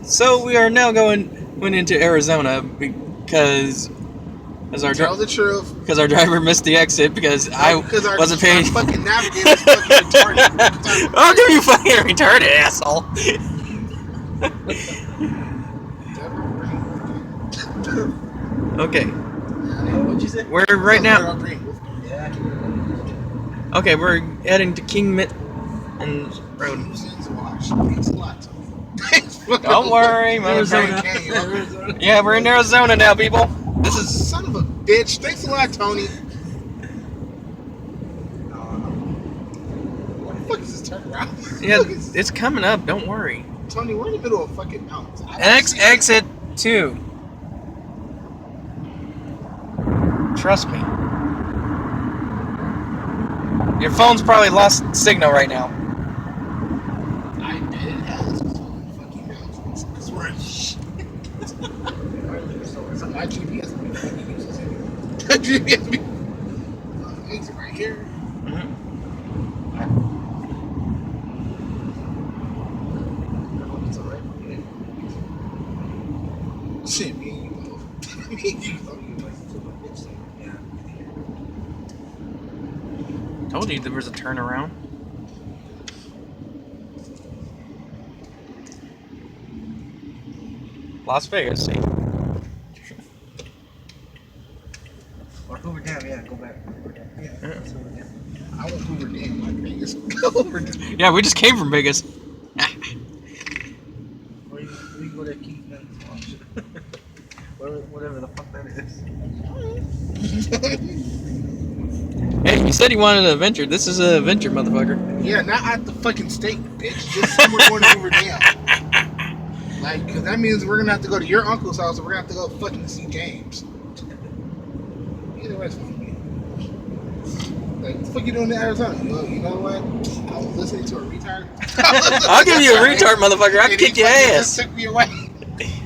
So we are now went into Arizona because our Tell the truth. because our driver missed the exit because Because I wasn't paying. Our fucking navigator is fucking retarded. I'll give you fucking retarded, asshole. Okay. What'd you say? We're right now. Yeah. Okay, we're heading to King and Road. Don't worry, motherfucker. Yeah, we're in Arizona now, people. This is son of a bitch. Thanks a lot, Tony. What the fuck is this turnaround? Yeah, it's coming up. Don't worry. Tony, we're in the middle of fucking mountains. Exit 2. Trust me. Your phone's probably lost signal right now. I did have fucking mountains. Because we're in shit. So my GPS be fucking useless anyway. GPS be. Exit right here. Shit, me and you both. Me and you both. Told you there was a turnaround. Las Vegas, see? Or Hoover Dam, yeah, go back. Yeah. I went Hoover Dam like Vegas. Hoover Dam. Yeah, we just came from Vegas. Or you can go to Keithman's whatever the fuck that is. Hey, you said you wanted an adventure. This is an adventure, motherfucker. Yeah, not at the fucking state, bitch. Just somewhere going to Hoover Dam. Like, because that means we're going to have to go to your uncle's house and we're going to have to go fucking see James. Either way, it's fine. Like, what the fuck you doing in Arizona? Well, you know what? I was listening to a retard. I'll give you a retard, motherfucker. I'll kick your ass. Took me away.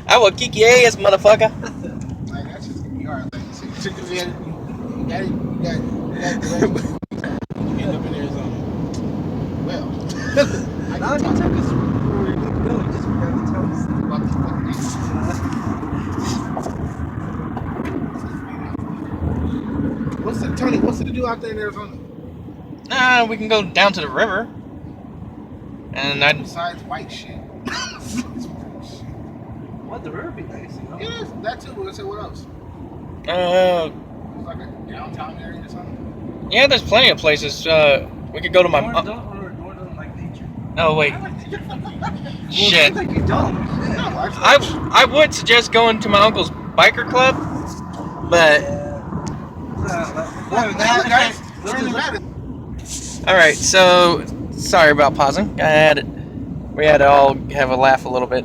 I will kick your ass, motherfucker. Like, that's just going to be hard. Like, so you got you end up in Arizona. Well, I No, you took us where we need to go. You just forgot to tell us. about the fucking Tony, what's to do out there in Arizona? We can go down to the river. And Besides white shit. What, the river be nice, you know? Yeah, that too. Let's say what else? It's like a downtown area or something. Yeah, there's plenty of places. We could go to my. Or don't like nature. Oh wait. Shit. Well, like you don't. I would suggest going to my uncle's biker club, but all right. So sorry about pausing. We had to all have a laugh a little bit.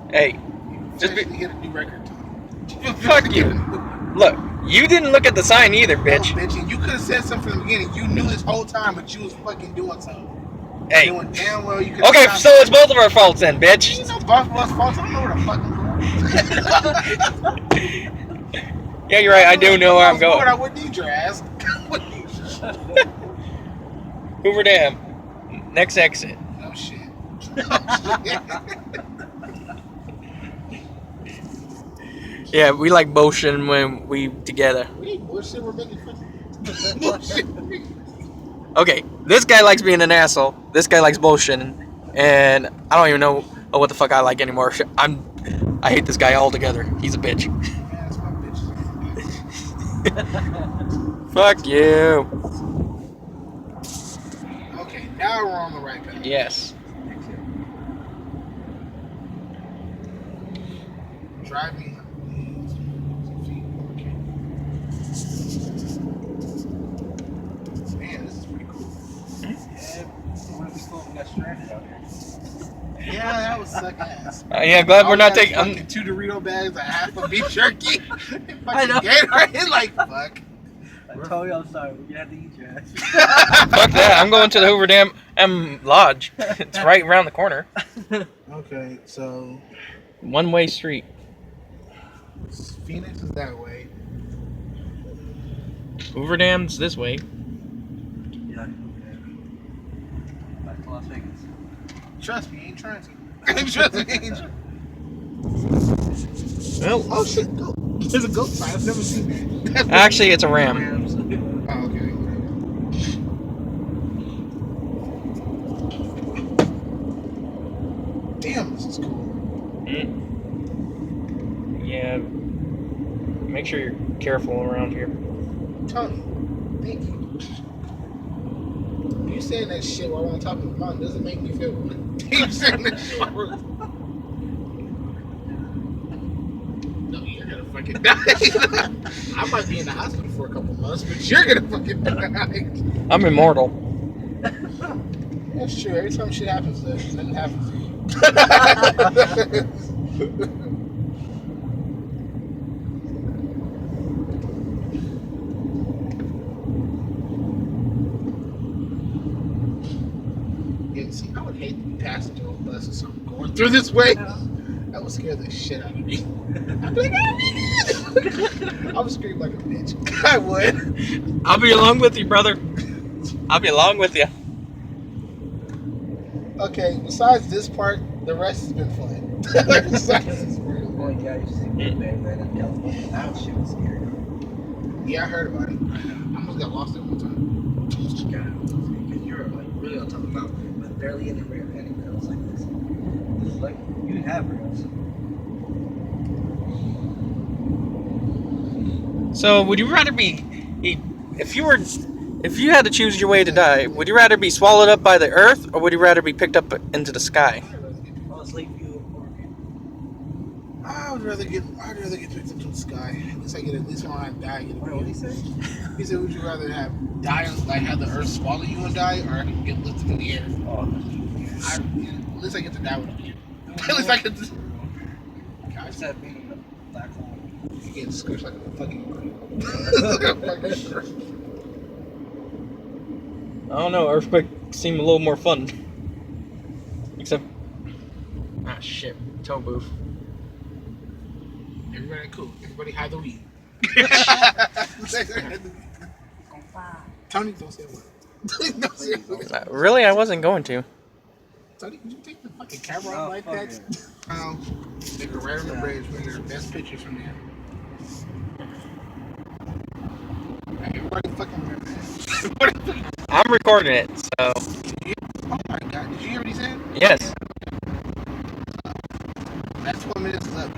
Hey, just be. Hit a new record. Fuck you. Look, you didn't look at the sign either, bitch. No, bitch, and you could have said something from the beginning. You knew this whole time, but you was fucking doing something. Hey. Doing damn well you could. Okay, so it's both of our faults then, bitch. Ain't no both of us faults. I don't know where the fuck. Yeah, you're right. I do know where I'm going. I wouldn't need your ass. Hoover Dam. Next exit. No shit. Yeah, we like bullshitting when we together. We ain't bullshit. We're making fun. Okay, this guy likes being an asshole. This guy likes bullshitting, and I don't even know what the fuck I like anymore. I hate this guy altogether. He's a bitch. Yeah, that's my bitch. Fuck you. Okay, now we're on the right path. Yes. Drive me. Man, this is pretty cool. Yeah, what if we still got stranded out here? Yeah, that was suck ass. Yeah, glad we're not taking. Fucking 2 Dorito bags, a half a beef jerky. I know. Gatorade, like fuck. I told you I'm sorry. We're gonna have to eat your ass. Fuck that. I'm going to the Hoover Dam Lodge. It's right around the corner. Okay, so One-way street. Phoenix is that way. Hoover Dam's this way. Yeah. Back to Las Vegas. Trust me, ain't trying to. Trust me, ain't trying. Well, Oh shit, goat. There's a goat sign. I've never seen that. actually, it's a ram. Rams. Oh, okay. Damn, this is cool. Yeah. Make sure you're careful around here. Tony, thank you. You saying that shit while I'm on top of the mountain doesn't make me feel good. You saying that shit while we're... No, you're gonna fucking die. I might be in the hospital for a couple months, but you're gonna fucking die. I'm immortal. That's true. Every time shit happens, nothing happens to you. Yeah, see, I would hate to be passenger on a bus or something going through this way. That would scare the shit out of me. I'd be like, I would scream like a bitch. I would. I'll be along with you, brother. I'll be along with you. Okay, besides this part, the rest has been fun. Besides this part. Oh yeah, I used to see Big Bang Man in California. That shit was scary. Yeah, I heard about it. I almost got lost at one time. Because you're like really on top of the mountain, but barely any rails like this. This is like you have rails. So, would you rather be, if you had to choose your way to die, would you rather be swallowed up by the earth, or would you rather be picked up into the sky? Oh, sleep view or I'd rather get picked up to the sky. At least when I die, I get a what did he say? He said, would you rather have the earth swallow you and die, or get lifted in the air? Oh, At least I get to die with you. At least I get to. I said being in the black hole. You get squished like a fucking. I don't know, earthquake seemed a little more fun. Except, shit, toe booth. Everybody cool. Everybody hide the weed. Tony, don't say a word. Don't say a word. Really, I wasn't going to. Tony, could you take the fucking camera off No, like fuck that? it. They go right on the bridge. We're gonna get the best pictures from there. Everybody fucking remember that. I'm recording it, so Oh my god, did you hear what he said? yes. That's 4 minutes is up.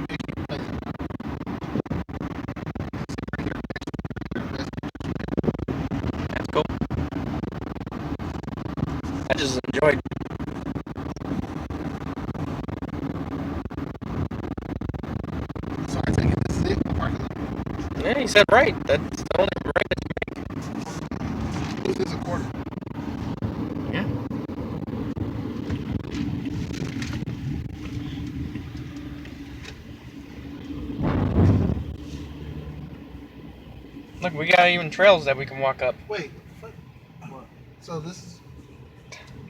That's cool. I just enjoyed. So I take it this is it, the parking lot. Yeah, he said right. That's the only right that This is a quarter. you make. Yeah. Look, we got even trails that we can walk up. Wait, what? So this is.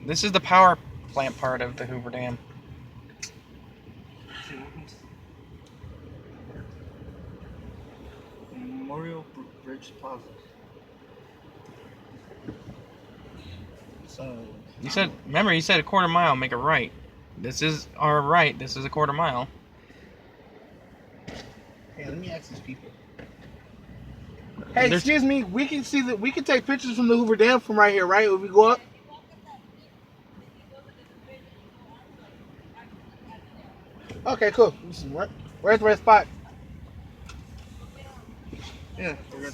This is the power plant part of the Hoover Dam. Memorial Bridge Plaza. So You said, remember, you said a quarter mile, make a right. This is our right. This is a quarter mile. Hey, let me ask these people. Hey, There's- excuse me. We can take pictures from the Hoover Dam from right here, right? If we go up. Okay, cool. Where's the right spot? yeah, we're good.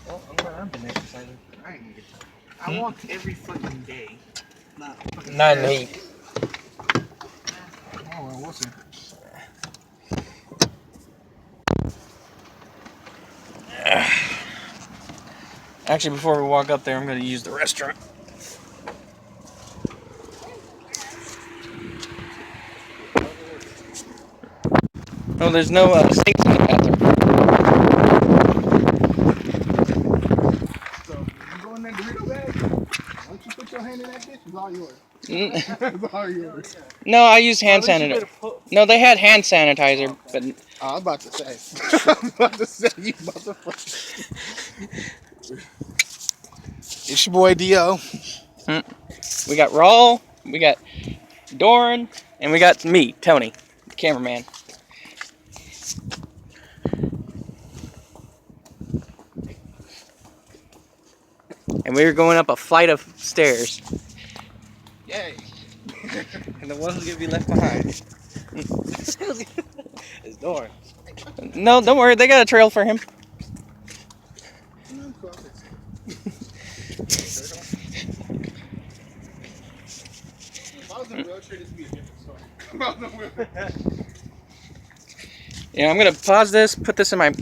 Well, I've been exercising. I ain't gonna get tired. I walk every fucking day. Not Not in the heat. Oh well, we'll see. Actually, before we walk up there, I'm going to use the restroom. Oh, there's no sinks in the bathroom. So you go in that Dorito bag. Once you put your hand in that bitch, it's all yours. It's all yours. No, I use hand At least you sanitizer. better put- No, they had hand sanitizer, but I'm about to say. I'm about to say you motherfucker. It's your boy Dio. We got Raul, we got Doran, and we got me, Tony, the cameraman. And we were going up a flight of stairs. Yay. And the one who's gonna be left behind is Doran. No, don't worry, they got a trail for him. If I was in a wheelchair, this would be a different story. Yeah, I'm gonna pause this, put this in my